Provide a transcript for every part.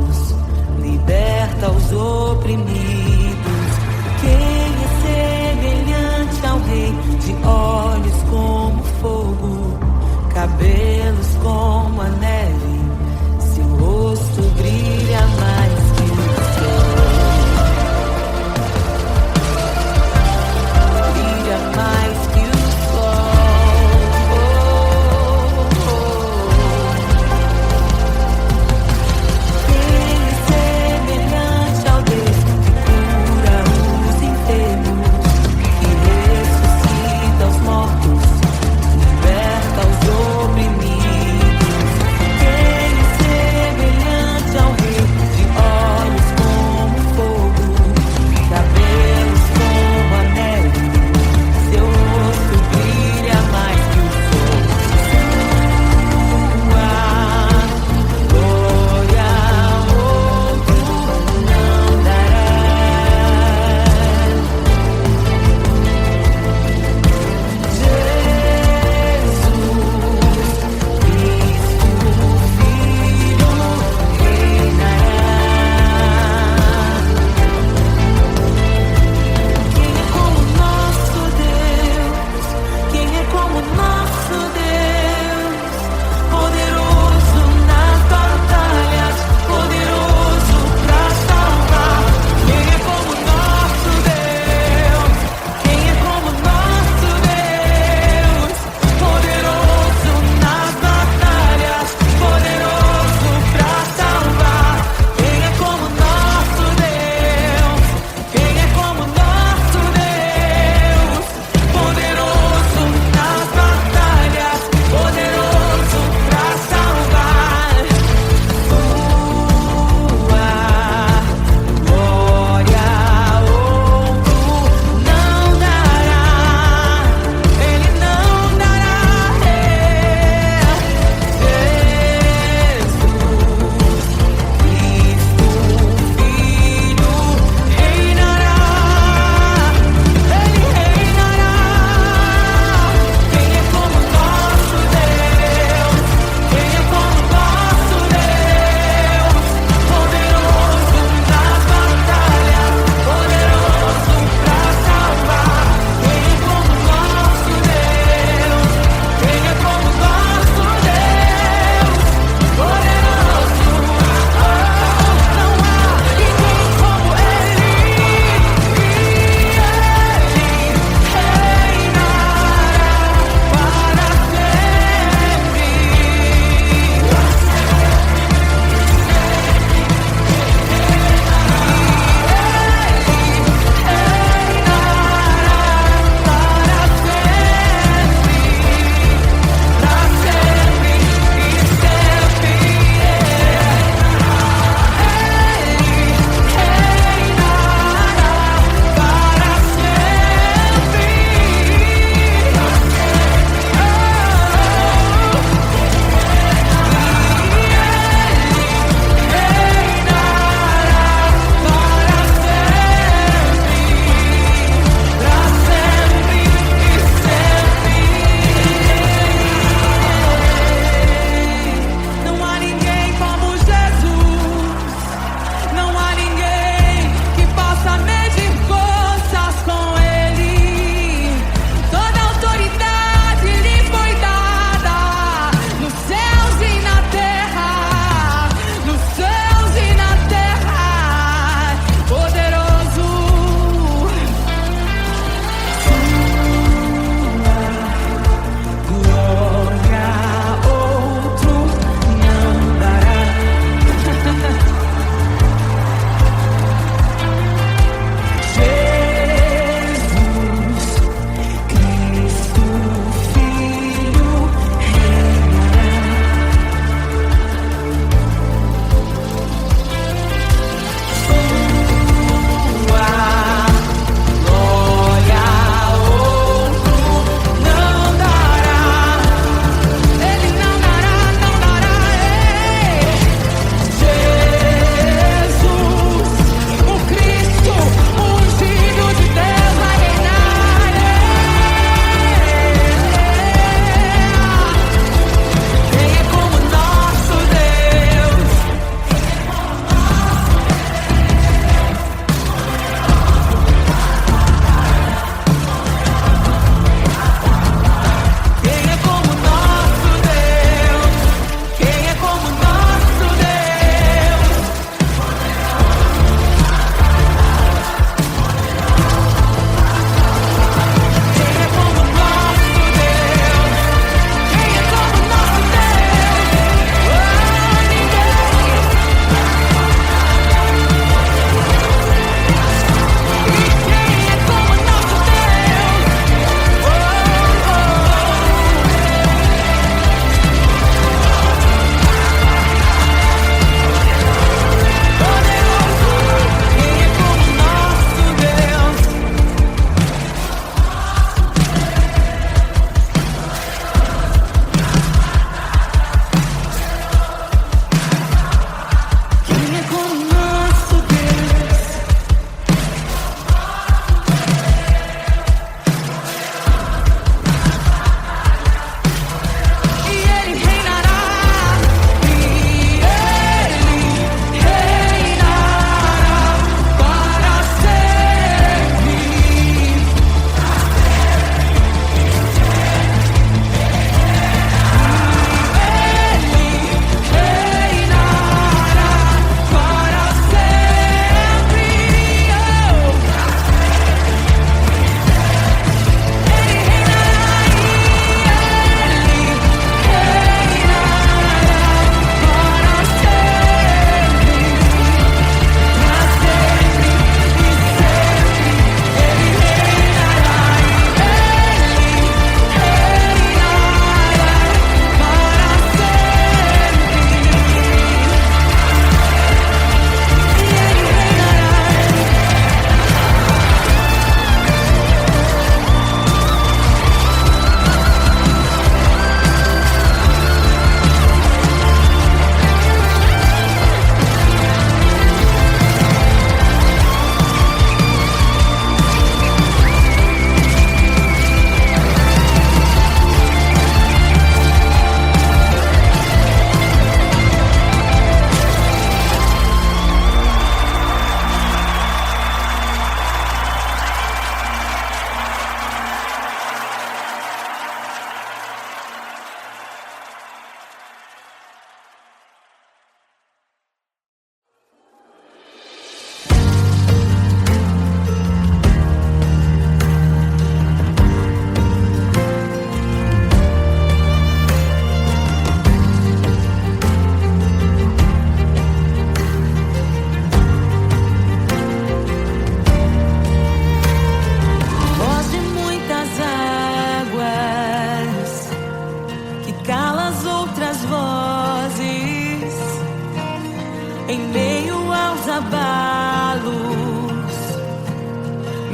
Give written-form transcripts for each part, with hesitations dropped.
mortos, liberta os oprimidos. Quem é semelhante ao Rei, de olhos como fogo, cabelos como a neve, seu rosto brilha mais que o sol. Brilha mais que o mortos, liberta os oprimidos.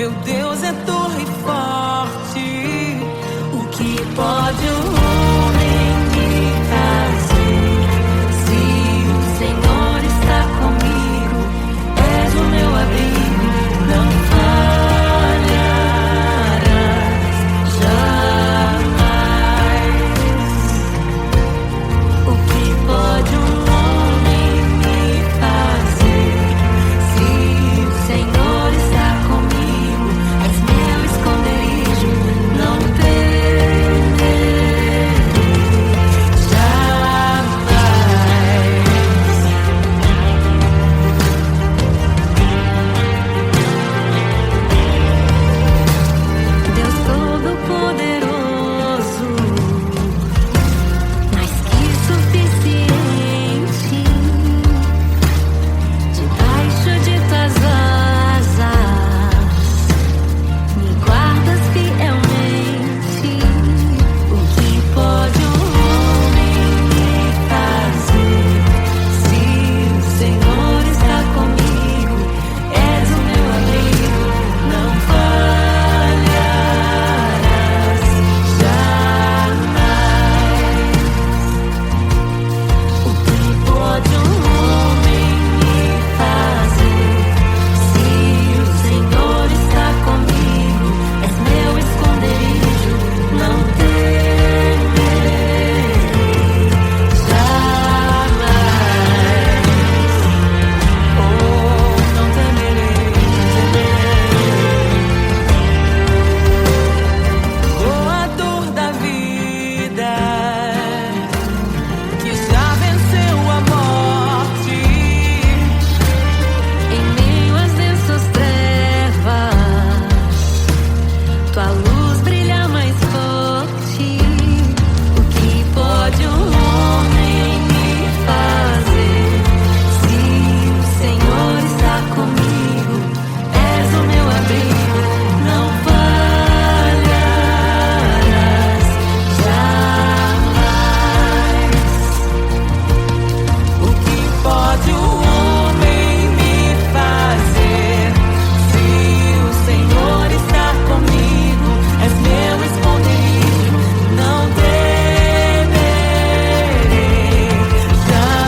Meu Deus é torre forte. O que pode o homem me fazer? Se o Senhor está comigo, és o meu abrigo, não falharás jamais. O que pode um homem me fazer? Se o Senhor está comigo, és meu esconderijo, não temerei jamais. Deus Todo-Poderoso, mais que suficiente, debaixo de tuas asas, me guardas fielmente. O que pode um homem me fazer? Se o Senhor está comigo, és o meu abrigo, não falharás jamais. O que pode um homem me fazer? Se o Senhor está comigo, és meu esconderijo, não temerei jamais. Oh, não temerei, doador da vida, que já venceu a morte. Em meio às densas trevas, tua luz brilha mais forte. O que pode um homem me fazer? Se o Senhor está comigo, és o meu abrigo, não falharás jamais. O que pode o homem me fazer? Se o Senhor está comigo, és meu esconderijo, não temerei jamais.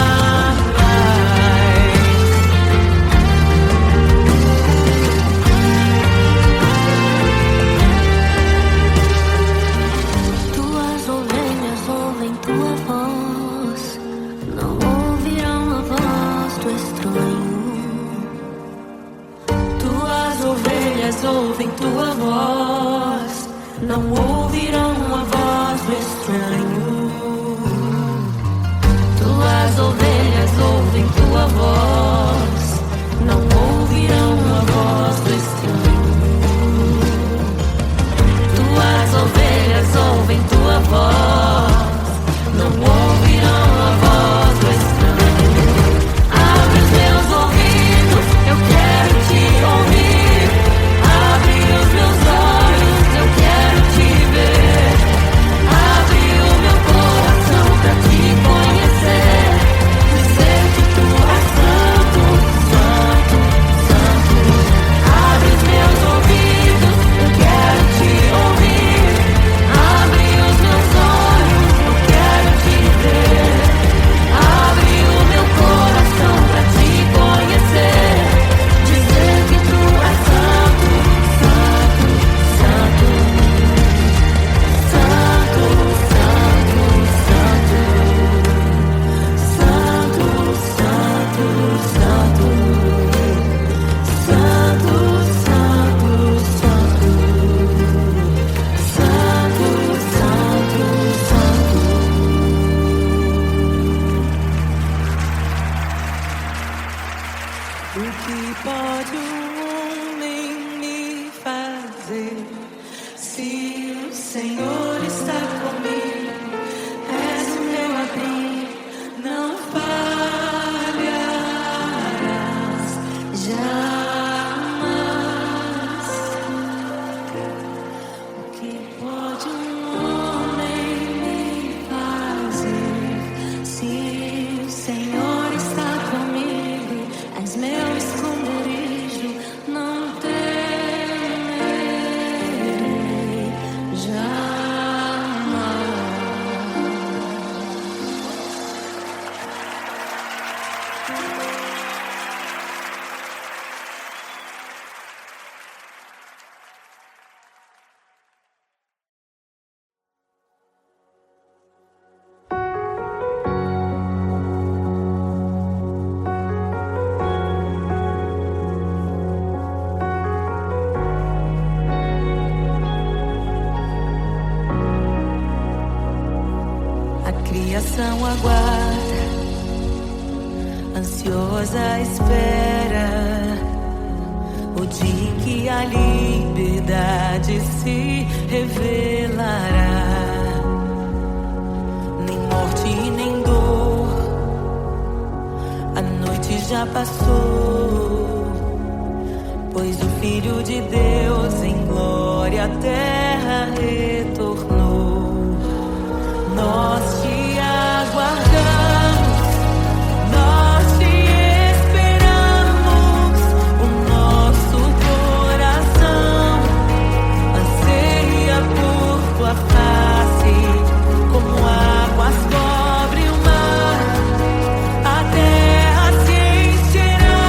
Tuas ovelhas ouvem tua voz, não ouvirão a voz do estranho. Tuas ovelhas ouvem tua voz, não ouvirão a voz do estranho. Tuas ovelhas ouvem tua voz, não ouvirão a voz do estranho. Tuas ovelhas ouvem tua voz, não ouvirão a voz do estranho. Abre os meus ouvidos, eu quero te ouvir. Abre os meus olhos, eu quero te ver. Abre o meu coração pra te conhecer. Dizer que tu és santo, santo, santo. Abre os meus ouvidos, eu quero te ouvir. Abre os meus olhos, eu quero te ver. Abre o meu coração pra te conhecer. Dizer que tu és santo, santo, santo. Santo, santo, santo. Santo, santo, santo. Santo, santo, santo. Santo, santo, santo. O que pode um homem me fazer? Se o Senhor está comigo, és o meu abrigo, não falharás jamais. O que pode um homem me fazer? Se o Senhor está comigo, és meu esconderijo, não temerei coração aguarda, ansiosa espera o dia em que a liberdade se revelará. Nem morte nem dor, a noite já passou, pois o Filho de Deus em glória à terra retornou. Nós te aguardamos, nós te esperamos. O nosso coração anseia por tua face, como águas cobrem o mar, a terra se encherá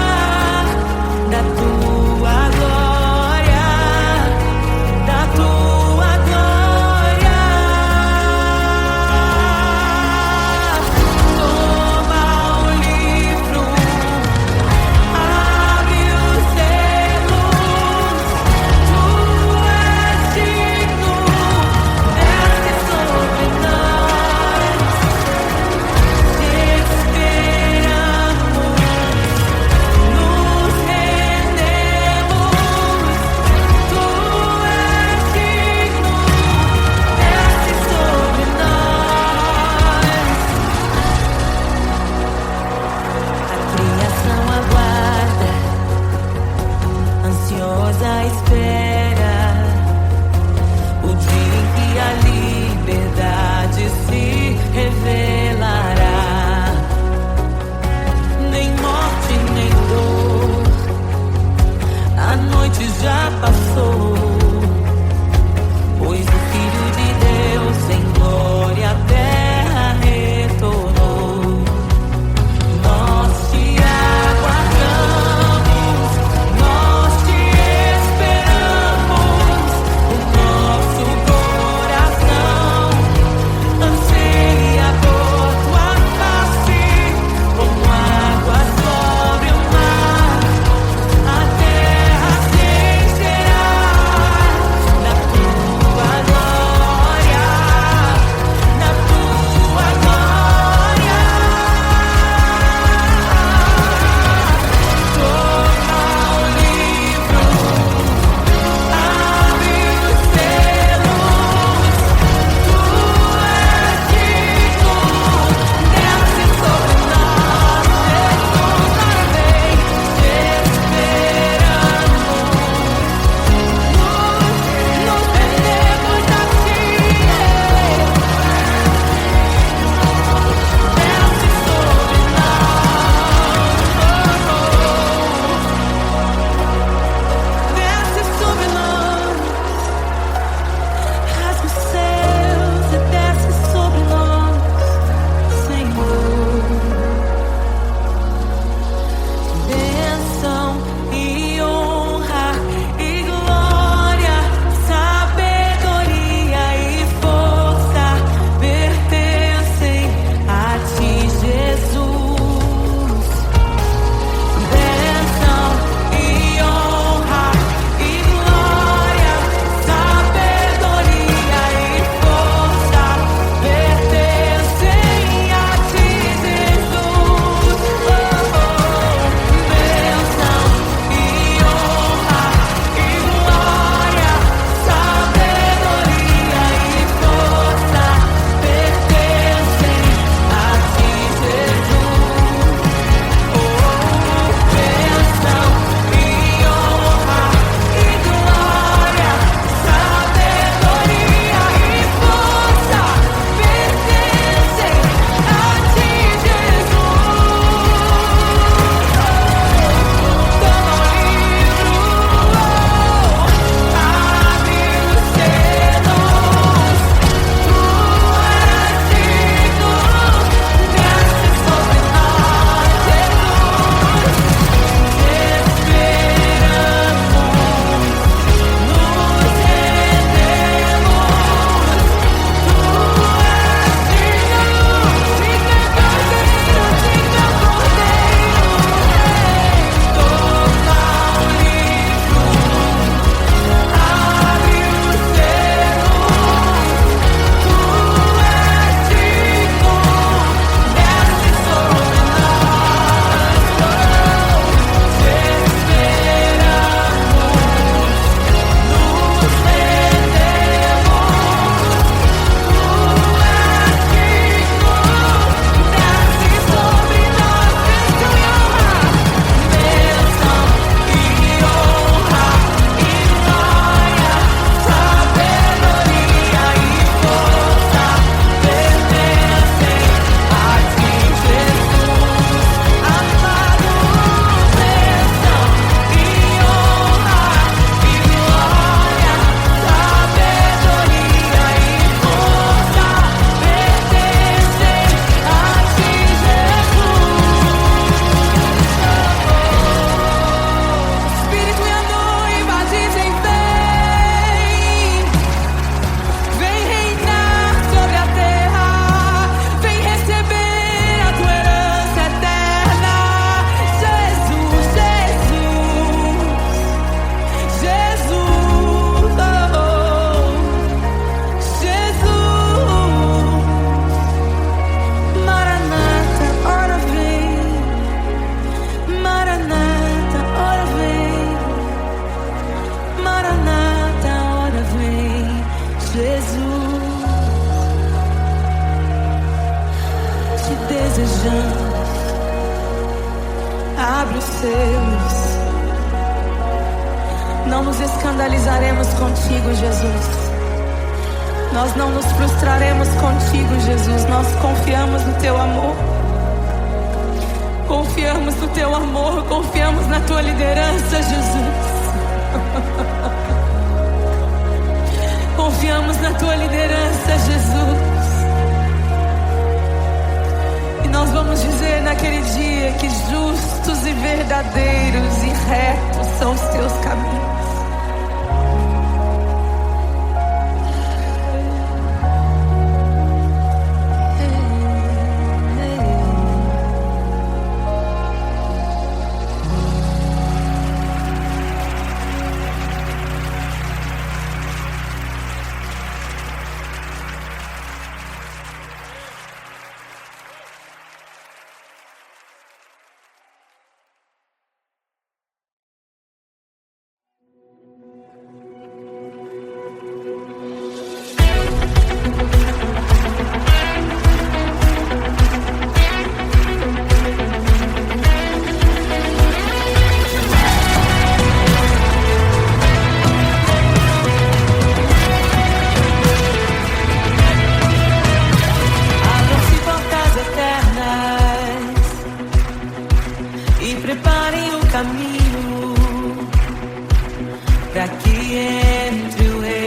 nos escandalizaremos contigo, Jesus. Nós não nos frustraremos contigo, Jesus. Nós confiamos no teu amor. Confiamos no teu amor, confiamos na tua liderança, Jesus. Confiamos na tua liderança, Jesus. E nós vamos dizer naquele dia que justos e verdadeiros e retos são os teus caminhos. Pra que entre o rei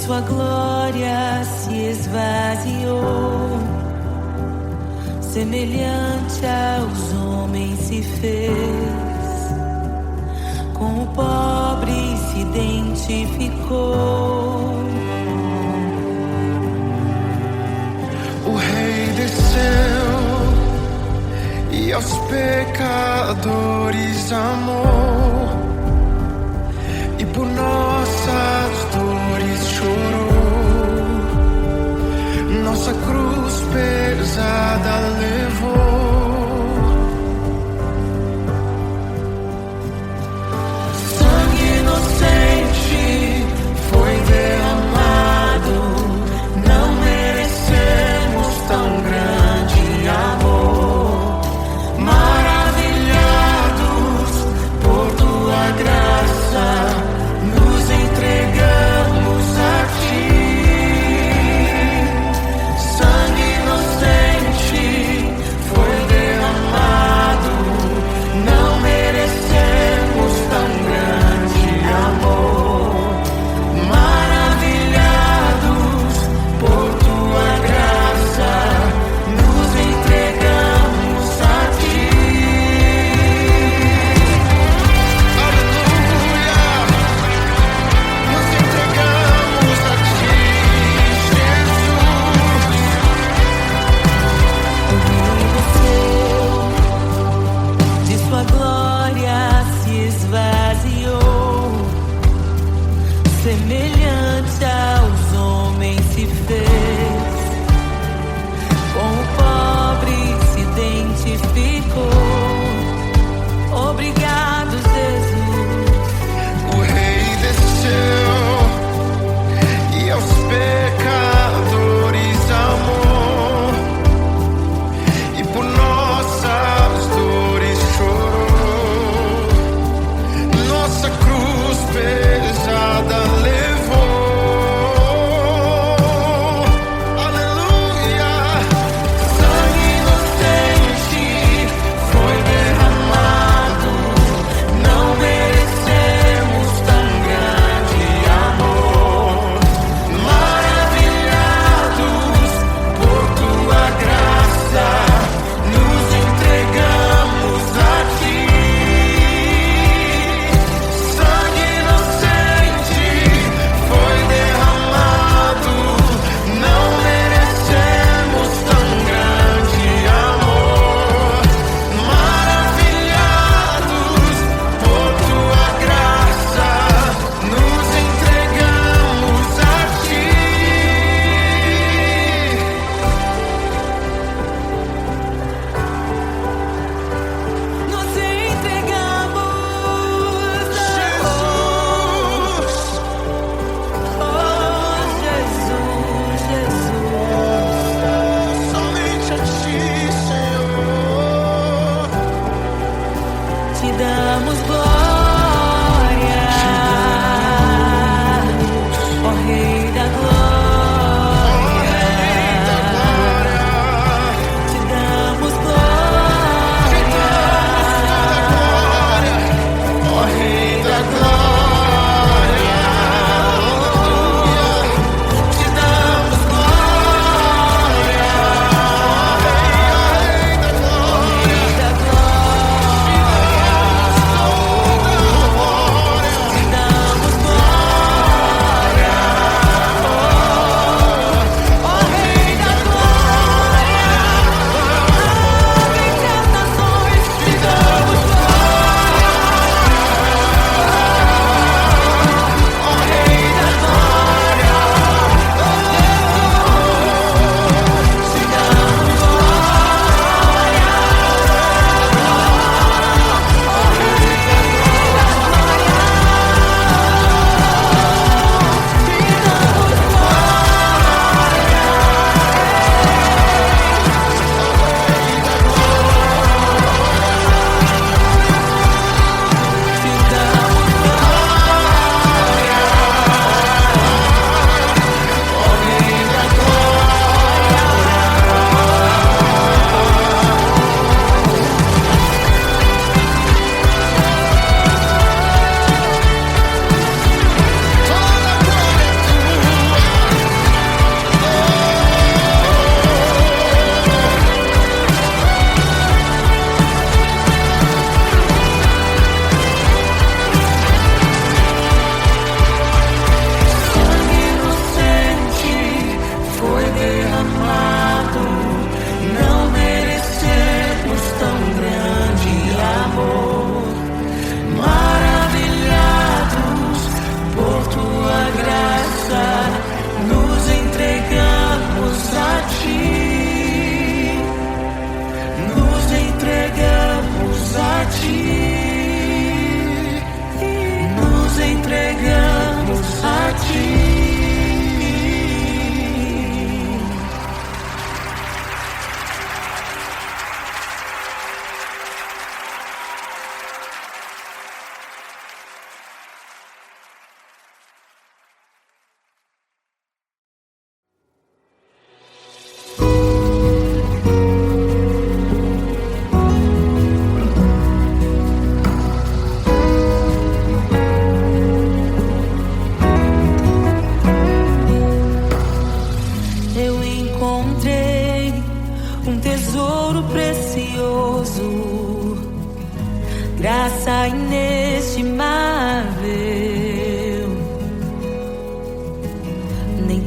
sua glória se esvaziou, semelhante aos homens se fez, com o pobre se identificou. O Rei desceu e aos pecadores amou, e por nossas dores chorou, nossa cruz pesada levou. Sangue inocente foi derramado, não merecemos tão grande amor. Maravilhados por tua graça, nos entregamos a ti. Sangue inocente foi derramado, não merecemos tão grande amor. Maravilhados por tua graça, nos entregamos a ti. Aleluia! Nos entregamos a ti, Jesus. De sua glória se esvaziou, semelhante aos homens se fez, com o pobre se identificou. Obrigado, Jesus. O Rei desceu e aos pecadores amou, e por nossas dores chorou, nossa cruz pesada levou.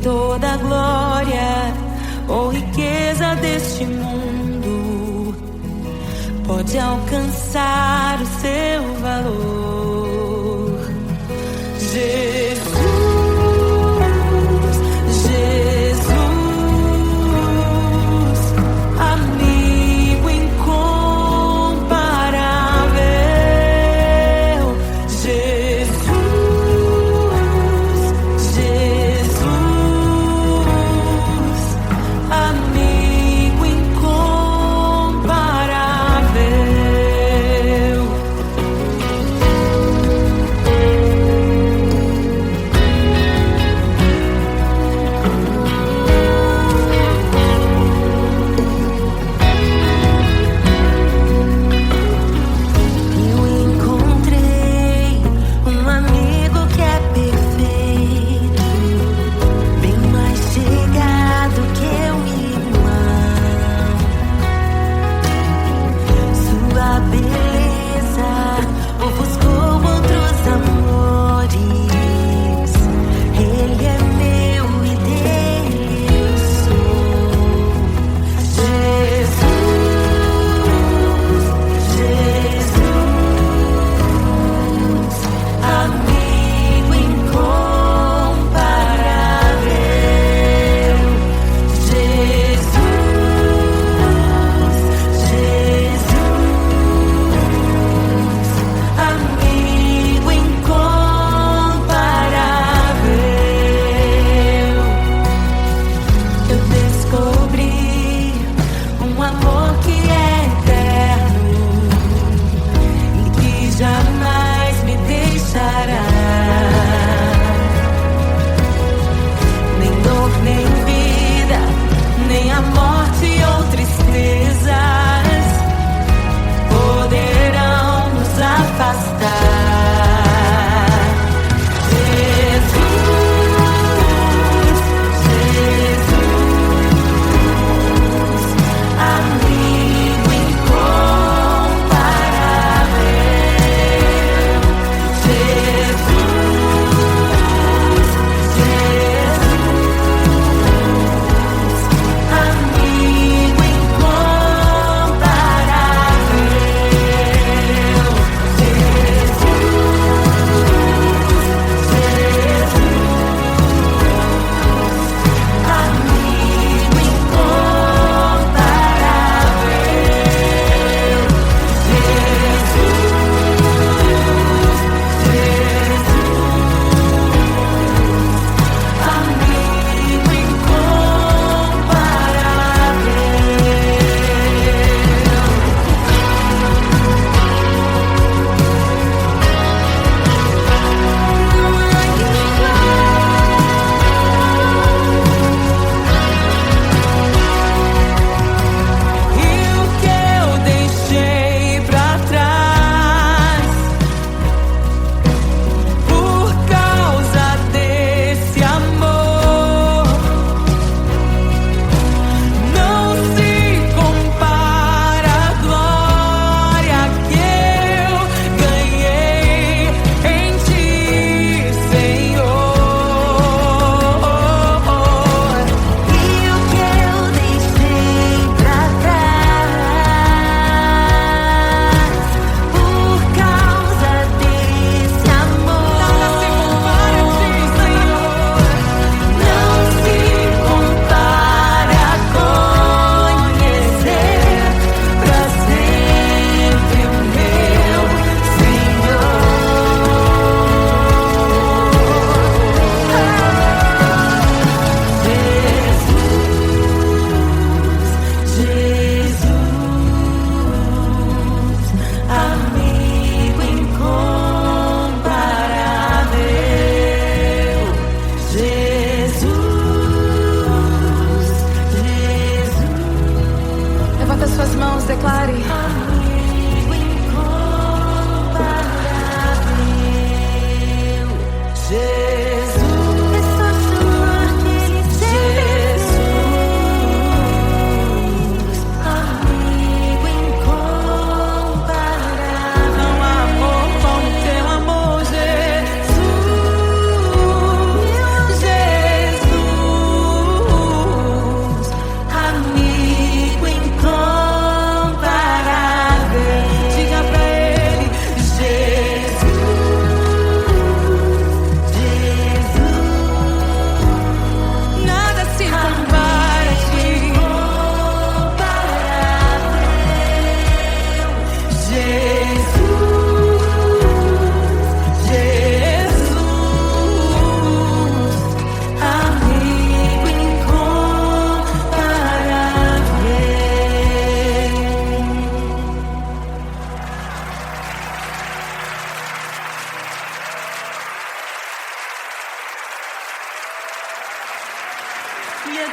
toda a glória ou riqueza deste mundo pode alcançar o seu valor. Jesus, Jesus, amigo incomparável. Jesus, Jesus, amigo incomparável.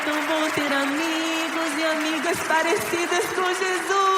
tão bom ter amigos e amigas parecidas com Jesus.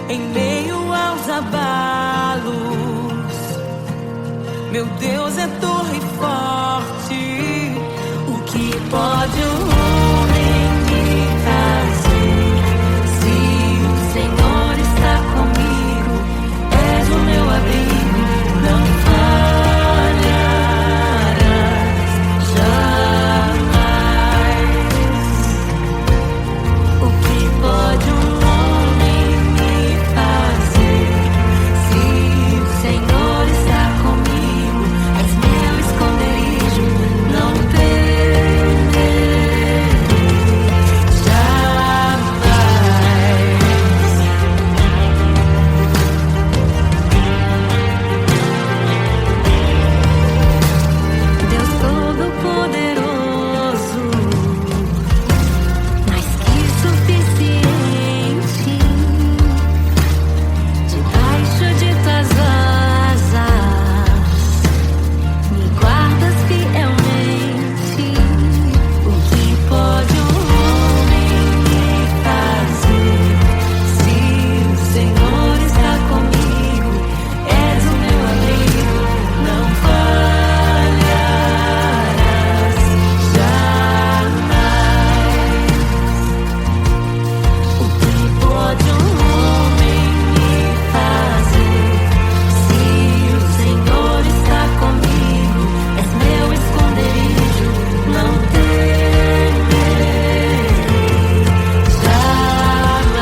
em meio aos abalos. Meu Deus é torre forte. O que pode um homem me fazer? Se o Senhor está comigo, és o meu abrigo, não falharás jamais. O que pode um homem me fazer? Se o Senhor está comigo, és meu esconderijo, não temerei jamais. Deus Todo-Poderoso, mais que suficiente, debaixo de tuas asas, me guardas fielmente. O que pode um homem me fazer? Se o Senhor está comigo, és o meu abrigo, não falharás jamais. O que pode um homem me fazer? Se o Senhor está comigo, és meu esconderijo, não temerei jamais.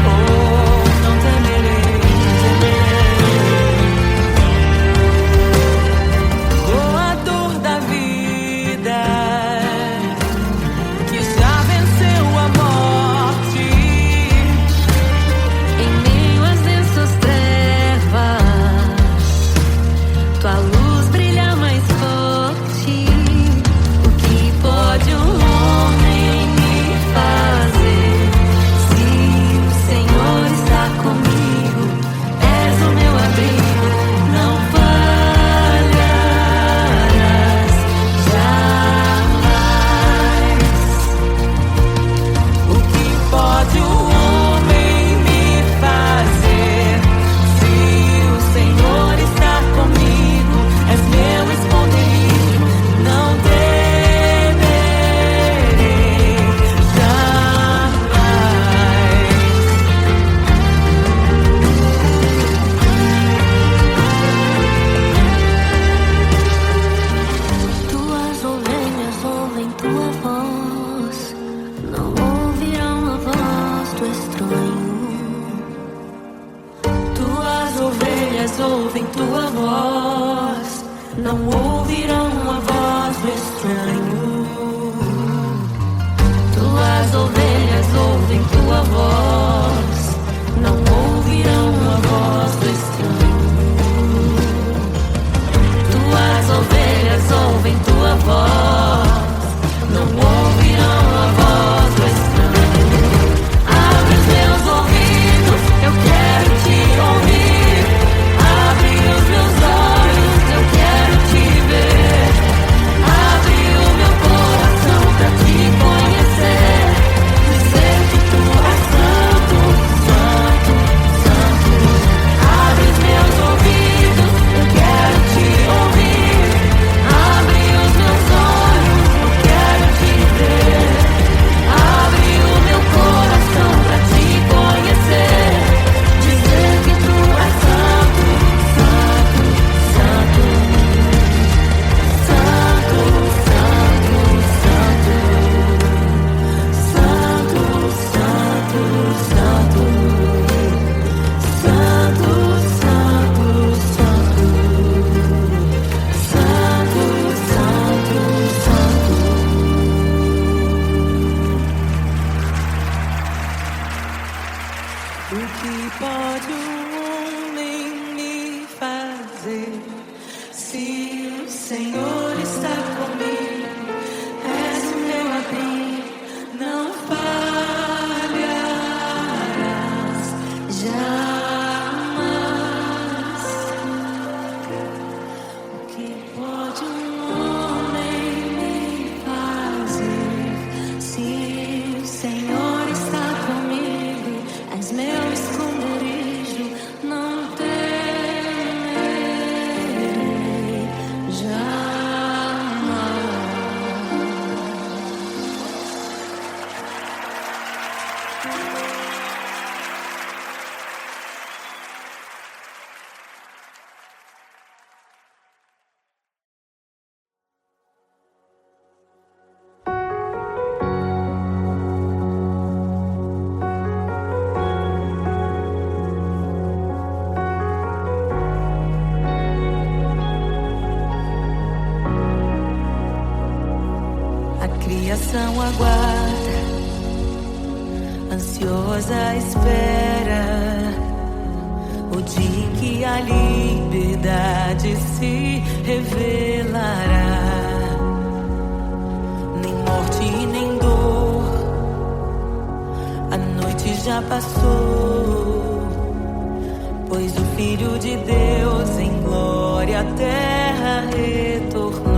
Oh, não temerei, com a dor da vida que já venceu a morte, em meio às densas trevas, tua luz brilha mais forte. O que pode um homem me fazer? Se o Senhor está comigo, és o meu abrigo, não falharás jamais. O que pode um homem me fazer? Se o Senhor está comigo, és meu esconderijo, não temerei jamais. Tuas ovelhas ouvem tua voz, não ouvirão a voz do estranho. Tuas ovelhas ouvem tua voz, não ouvirão a voz do estranho. Tuas ovelhas ouvem tua voz, não ouvirão a voz do estranho. Tuas ovelhas ouvem tua voz, não ouvirão a voz do estranho. Abre os meus ouvidos, eu quero te ouvir. Abre os meus olhos, eu quero te ver. Abre o meu coração pra te conhecer. Dizer que tu és santo, santo, santo. Abre os meus ouvidos, eu quero te ouvir. Abre os meus olhos, eu quero te ver. Abre o meu coração pra te conhecer. Dizer que tu és santo, santo, santo. Santo, santo, santo. Santo, santo, santo. Santo, santo, santo. Santo, santo, santo. O que pode um homem me fazer? Se o Senhor está comigo, és o meu abrigo, não falharás jamais. O que pode um homem me fazer? Se o Senhor está comigo, Criação aguarda, ansiosa espera o dia em que a liberdade se revelará. Nem morte nem dor, a noite já passou, pois o Filho de Deus em glória à terra retornou.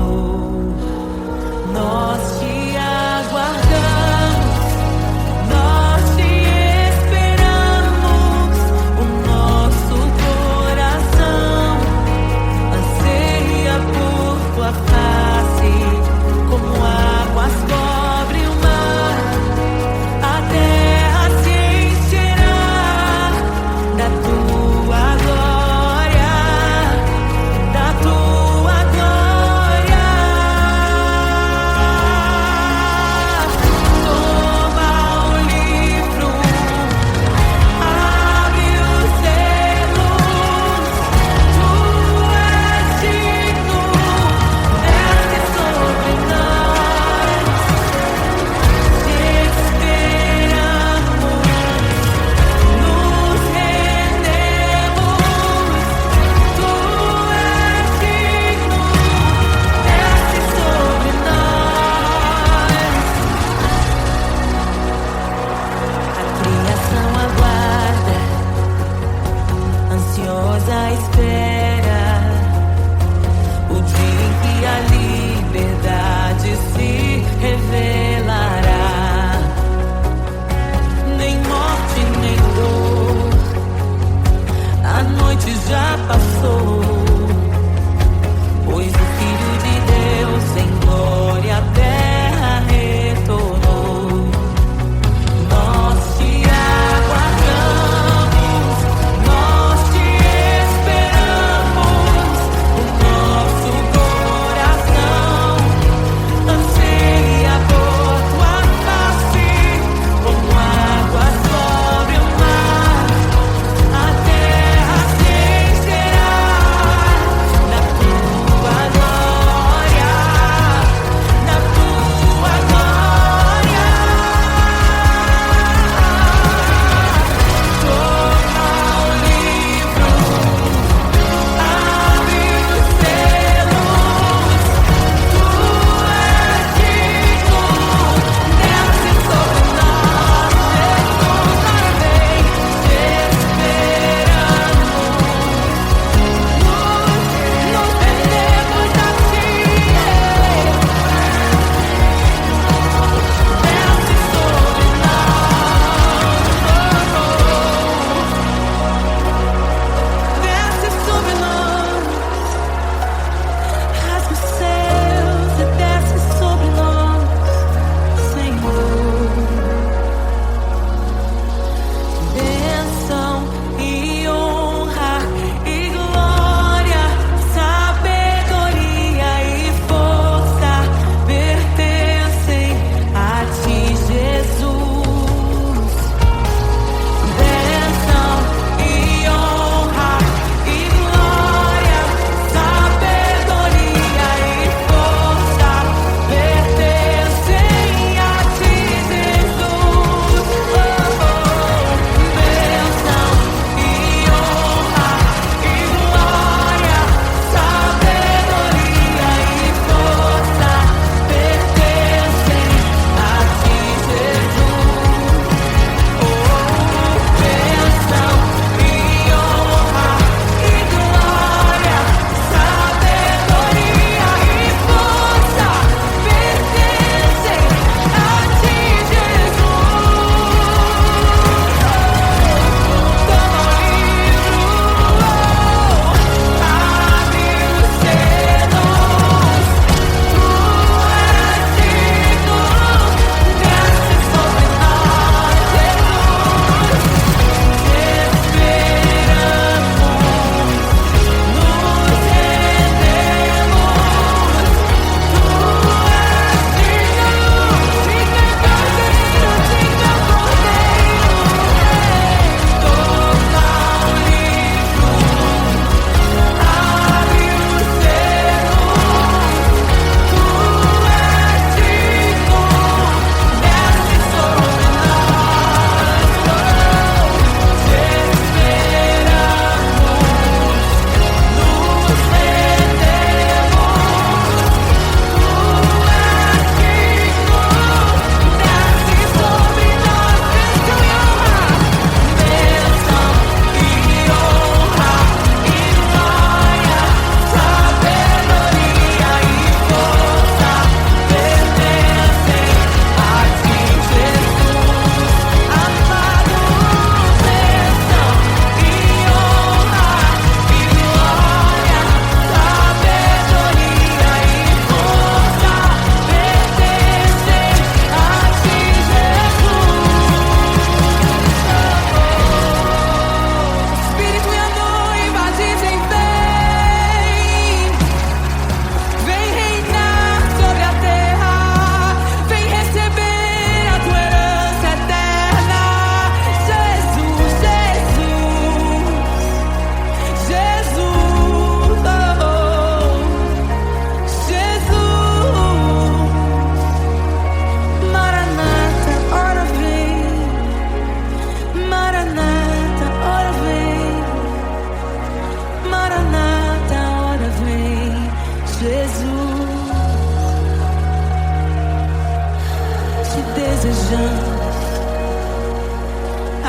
Nós te aguardamos, nós te esperamos. O nosso coração anseia por tua face, como águas cobrem o mar. A terra se encherá da tua glória, da tua glória.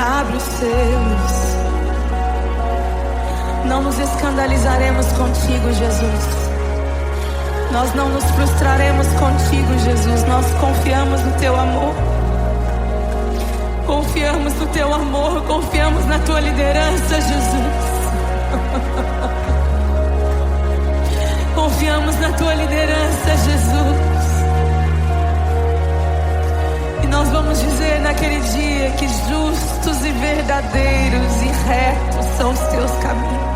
Abre os seus. Não nos escandalizaremos contigo, Jesus. Nós não nos frustraremos contigo, Jesus. Nós confiamos no teu amor. Confiamos no teu amor. Confiamos na tua liderança, Jesus. Confiamos na tua liderança, Jesus. E nós vamos dizer naquele dia que justos e verdadeiros e retos são os teus caminhos.